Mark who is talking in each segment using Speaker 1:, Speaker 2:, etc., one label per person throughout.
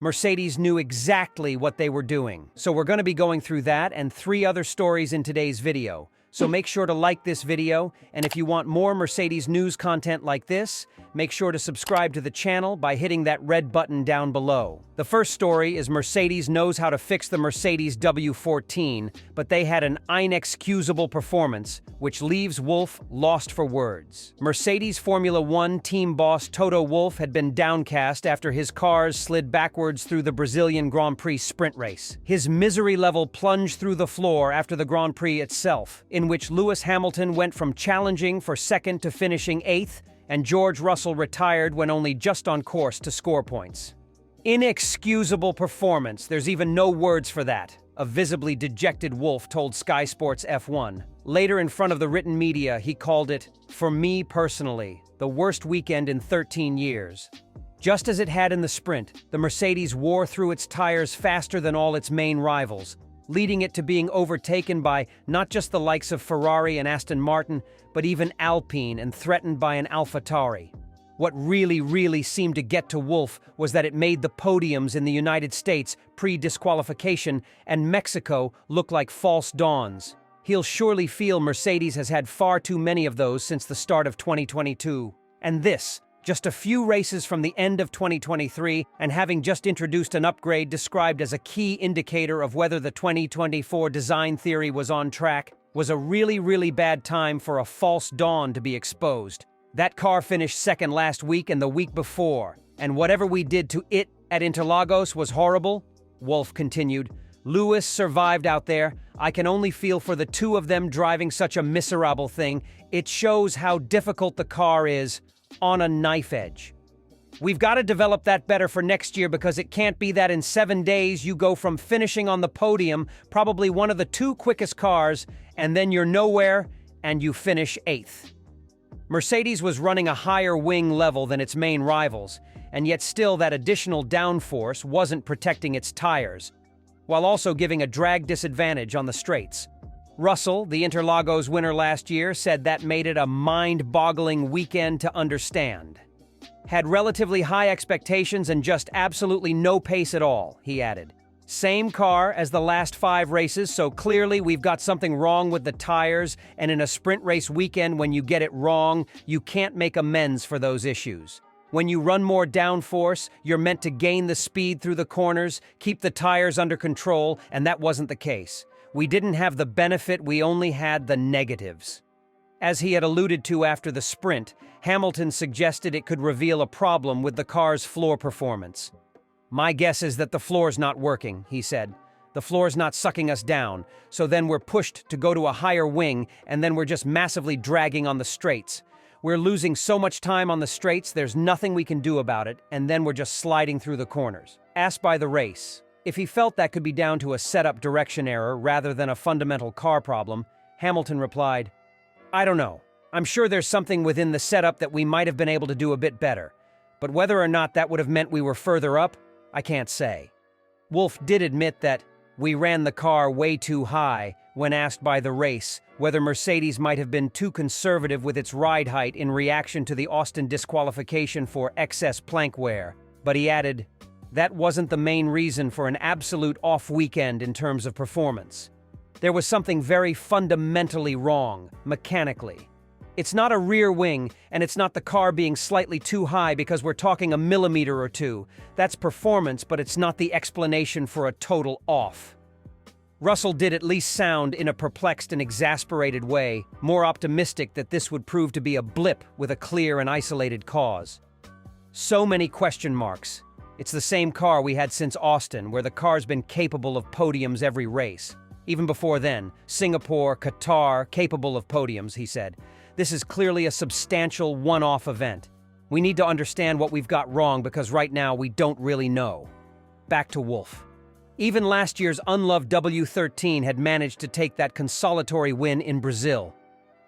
Speaker 1: Mercedes knew exactly what they were doing. So we're going to be going through that and 3 other stories in today's video. So make sure to like this video, and if you want more Mercedes news content like this, make sure to subscribe to the channel by hitting that red button down below. The first story is Mercedes knows how to fix the Mercedes W14, but they had an inexcusable performance, which leaves Wolff lost for words. Mercedes Formula One team boss Toto Wolff had been downcast after his cars slid backwards through the Brazilian Grand Prix sprint race. His misery level plunged through the floor after the Grand Prix itself, in which Lewis Hamilton went from challenging for second to finishing 8th, and George Russell retired when only just on course to score points. Inexcusable performance, there's even no words for that, a visibly dejected Wolff told Sky Sports F1. Later in front of the written media, he called it, "For me personally, the worst weekend in 13 years. Just as it had in the sprint, the Mercedes wore through its tires faster than all its main rivals, leading it to being overtaken by not just the likes of Ferrari and Aston Martin, but even Alpine and threatened by an AlphaTauri. What really seemed to get to Wolff was that it made the podiums in the United States pre-disqualification and Mexico look like false dawns. He'll surely feel Mercedes has had far too many of those since the start of 2022. And this, just a few races from the end of 2023 and having just introduced an upgrade described as a key indicator of whether the 2024 design theory was on track, was a really bad time for a false dawn to be exposed. That car finished second last week and the week before, and whatever we did to it at Interlagos was horrible," Wolff continued. "Lewis survived out there. I can only feel for the two of them driving such a miserable thing. It shows how difficult the car is, on a knife edge. We've got to develop that better for next year because it can't be that in 7 days you go from finishing on the podium, probably one of the 2 quickest cars, and then you're nowhere and you finish 8th. Mercedes was running a higher wing level than its main rivals, and yet still that additional downforce wasn't protecting its tires, while also giving a drag disadvantage on the straights. Russell, the Interlagos winner last year, said that made it a mind-boggling weekend to understand. Had relatively high expectations and just absolutely no pace at all, he added. Same car as the last 5 races, so clearly we've got something wrong with the tires, and in a sprint race weekend when you get it wrong, you can't make amends for those issues. When you run more downforce, you're meant to gain the speed through the corners, keep the tires under control, and that wasn't the case. We didn't have the benefit, we only had the negatives." As he had alluded to after the sprint, Hamilton suggested it could reveal a problem with the car's floor performance. "My guess is that the floor's not working," he said. "The floor's not sucking us down, so then we're pushed to go to a higher wing, and then we're just massively dragging on the straights. We're losing so much time on the straights, there's nothing we can do about it, and then we're just sliding through the corners." Asked by the race if he felt that could be down to a setup direction error rather than a fundamental car problem, Hamilton replied, "I don't know. I'm sure there's something within the setup that we might have been able to do a bit better. But whether or not that would have meant we were further up, I can't say." Wolff did admit that we ran the car way too high when asked by the race whether Mercedes might have been too conservative with its ride height in reaction to the Austin disqualification for excess plank wear. But he added, "That wasn't the main reason for an absolute off weekend in terms of performance. There was something very fundamentally wrong, mechanically. It's not a rear wing, and it's not the car being slightly too high because we're talking a millimeter or two. That's performance, but it's not the explanation for a total off." Russell did at least sound, in a perplexed and exasperated way, more optimistic that this would prove to be a blip with a clear and isolated cause. "So many question marks. It's the same car we had since Austin, where the car's been capable of podiums every race. Even before then, Singapore, Qatar, capable of podiums," he said. "This is clearly a substantial one-off event. We need to understand what we've got wrong because right now we don't really know." Back to Wolff. Even last year's unloved W13 had managed to take that consolatory win in Brazil.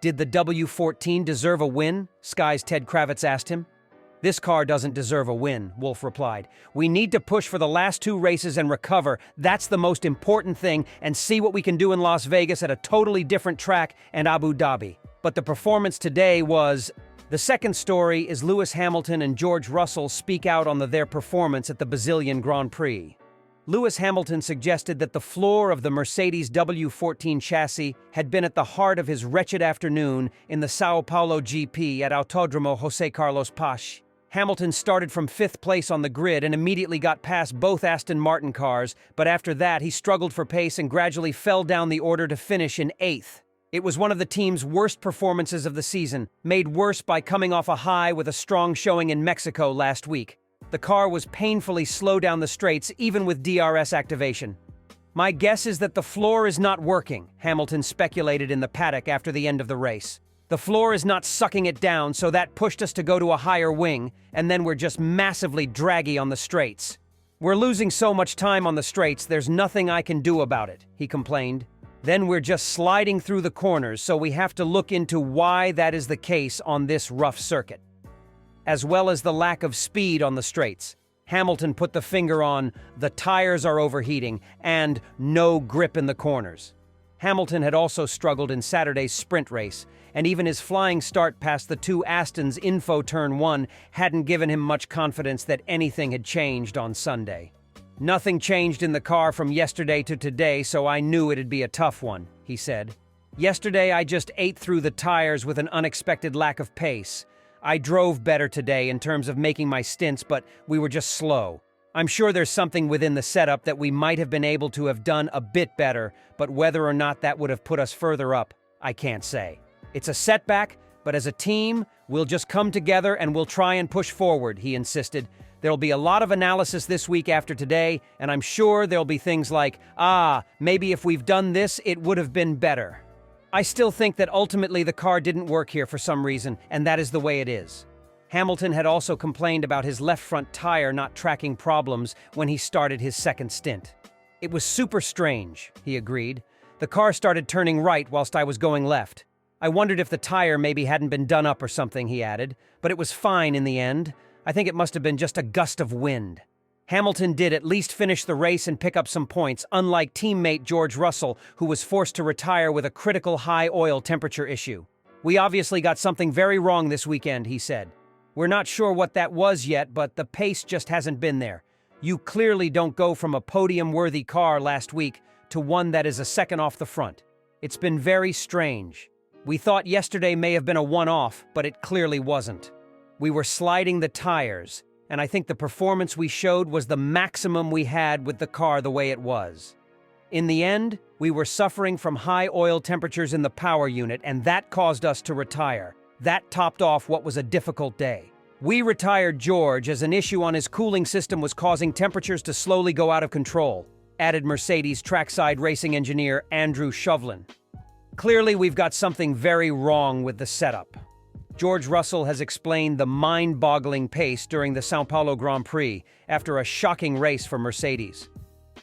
Speaker 1: "Did the W14 deserve a win?" Sky's Ted Kravitz asked him. "This car doesn't deserve a win," Wolff replied. "We need to push for the last 2 races and recover. That's the most important thing, and see what we can do in Las Vegas at a totally different track and Abu Dhabi. But the performance today was The second story is Lewis Hamilton and George Russell speak out on their performance at the Brazilian Grand Prix. Lewis Hamilton suggested that the floor of the Mercedes W14 chassis had been at the heart of his wretched afternoon in the São Paulo GP at Autódromo José Carlos Pache. Hamilton started from 5th place on the grid and immediately got past both Aston Martin cars, but after that he struggled for pace and gradually fell down the order to finish in 8th. It was one of the team's worst performances of the season, made worse by coming off a high with a strong showing in Mexico last week. The car was painfully slow down the straights even with DRS activation. "My guess is that the floor is not working," Hamilton speculated in the paddock after the end of the race. "The floor is not sucking it down, so that pushed us to go to a higher wing, and then we're just massively draggy on the straights. We're losing so much time on the straights, there's nothing I can do about it," he complained. "Then we're just sliding through the corners, so we have to look into why that is the case on this rough circuit." As well as the lack of speed on the straights, Hamilton put the finger on "the tires are overheating" and "no grip in the corners." Hamilton had also struggled in Saturday's sprint race, and even his flying start past the two Astons info turn 1 hadn't given him much confidence that anything had changed on Sunday. "Nothing changed in the car from yesterday to today, so I knew it'd be a tough one," he said. "Yesterday I just ate through the tires with an unexpected lack of pace. I drove better today in terms of making my stints, but we were just slow. I'm sure there's something within the setup that we might have been able to have done a bit better, but whether or not that would have put us further up, I can't say. It's a setback, but as a team, we'll just come together and we'll try and push forward," he insisted. "There'll be a lot of analysis this week after today, and I'm sure there'll be things like, maybe if we've done this, it would have been better. I still think that ultimately the car didn't work here for some reason, and that is the way it is." Hamilton had also complained about his left front tire not tracking problems when he started his second stint. "It was super strange," he agreed. "The car started turning right whilst I was going left. I wondered if the tire maybe hadn't been done up or something," he added, "but it was fine in the end. I think it must have been just a gust of wind." Hamilton did at least finish the race and pick up some points, unlike teammate George Russell, who was forced to retire with a critical high oil temperature issue. "We obviously got something very wrong this weekend," he said. "We're not sure what that was yet, but the pace just hasn't been there. You clearly don't go from a podium-worthy car last week to one that is a second off the front. It's been very strange. We thought yesterday may have been a one-off, but it clearly wasn't. We were sliding the tires, and I think the performance we showed was the maximum we had with the car the way it was. In the end, we were suffering from high oil temperatures in the power unit, and that caused us to retire. That topped off what was a difficult day. We retired George as an issue on his cooling system was causing temperatures to slowly go out of control," added Mercedes trackside racing engineer Andrew Shovlin. "Clearly, we've got something very wrong with the setup." George Russell has explained the mind-boggling pace during the São Paulo Grand Prix after a shocking race for Mercedes.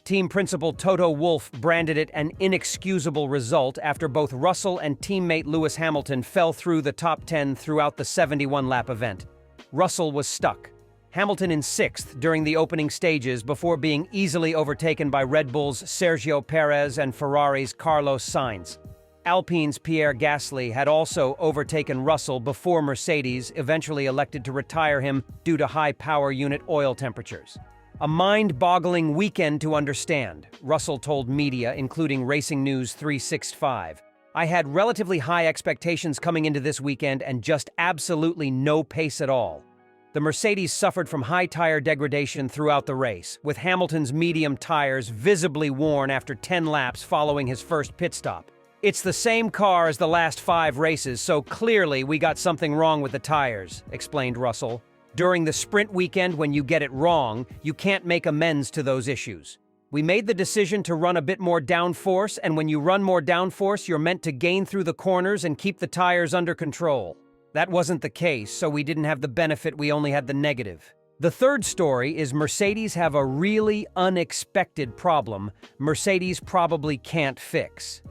Speaker 1: Team principal Toto Wolff branded it an inexcusable result after both Russell and teammate Lewis Hamilton fell through the top 10 throughout the 71-lap event. Russell was stuck. Hamilton in 6th during the opening stages before being easily overtaken by Red Bull's Sergio Perez and Ferrari's Carlos Sainz. Alpine's Pierre Gasly had also overtaken Russell before Mercedes eventually elected to retire him due to high power unit oil temperatures. "A mind-boggling weekend to understand," Russell told media, including Racing News 365. "I had relatively high expectations coming into this weekend and just absolutely no pace at all." The Mercedes suffered from high tire degradation throughout the race, with Hamilton's medium tires visibly worn after 10 laps following his first pit stop. "It's the same car as the last 5 races, so clearly we got something wrong with the tires," explained Russell. "During the sprint weekend, when you get it wrong, you can't make amends to those issues. We made the decision to run a bit more downforce, and when you run more downforce, you're meant to gain through the corners and keep the tires under control. That wasn't the case, so we didn't have the benefit, we only had the negative." The third story is Mercedes have a really unexpected problem Mercedes probably can't fix.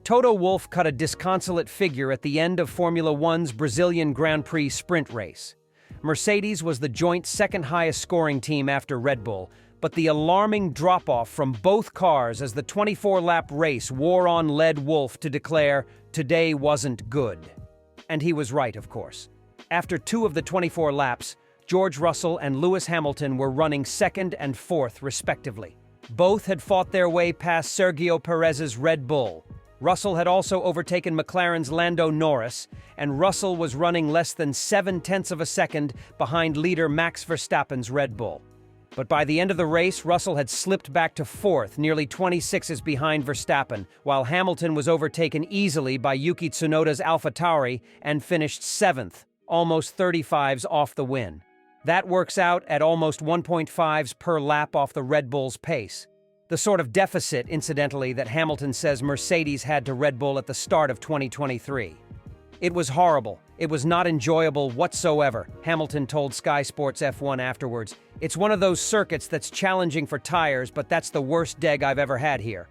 Speaker 1: Toto Wolff cut a disconsolate figure at the end of Formula One's Brazilian Grand Prix sprint race. Mercedes was the joint second highest scoring team after Red Bull, but the alarming drop-off from both cars as the 24-lap race wore on led Wolff to declare, "Today wasn't good." And he was right, of course. After 2 of the 24 laps, George Russell and Lewis Hamilton were running second and fourth, respectively. Both had fought their way past Sergio Perez's Red Bull. Russell had also overtaken McLaren's Lando Norris, and Russell was running less than 0.7 of a second behind leader Max Verstappen's Red Bull. But by the end of the race, Russell had slipped back to fourth, nearly 26s behind Verstappen, while Hamilton was overtaken easily by Yuki Tsunoda's AlphaTauri and finished 7th, almost 35s off the win. That works out at almost 1.5s per lap off the Red Bull's pace. The sort of deficit, incidentally, that Hamilton says Mercedes had to Red Bull at the start of 2023. It was horrible. It was not enjoyable whatsoever, Hamilton told Sky Sports F1 afterwards. It's one of those circuits that's challenging for tires, but that's the worst deg I've ever had here.